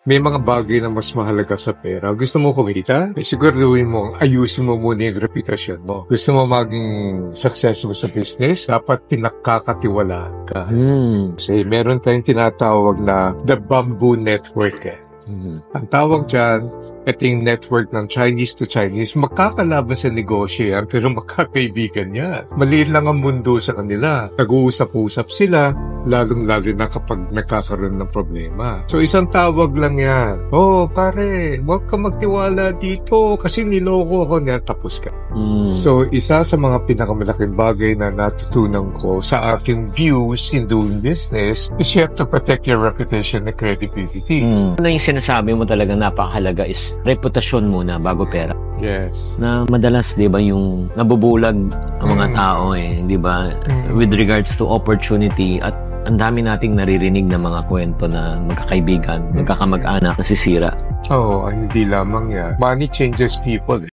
may mga bagay na mas mahalaga sa pera. Gusto mo kumita? Siguraduhin mo, ayusin mo muna yung reputasyon mo. Gusto mo maging successful sa business? Dapat pinagkakatiwalaan ka. Kasi meron tayong tinatawag na the bamboo network eh. Ang tawag dyan, ito yung network ng Chinese to Chinese. Magkakalaban sa negosyo yan, pero magkakaibigan yan. Maliit lang ang mundo sa kanila. Nag-uusap-usap sila, lalong-lalo na kapag nagkakaroon ng problema. So, isang tawag lang yan. Oh, pare, huwag ka magtiwala dito kasi niloko ako niya, tapos ka. So, isa sa mga pinakamalaking bagay na natutunan ko sa aking views in doing business is you have to protect your reputation and credibility. Ano yung sinasabi mo talaga napakahalaga is reputasyon muna bago pera. Yes. Na madalas, di ba, yung nabubulag ang mga tao di ba, with regards to opportunity at ang dami nating naririnig na mga kwento na magkakaibigan, magkakamag-anak, nasisira. Oo, hindi lamang yan. Money changes people.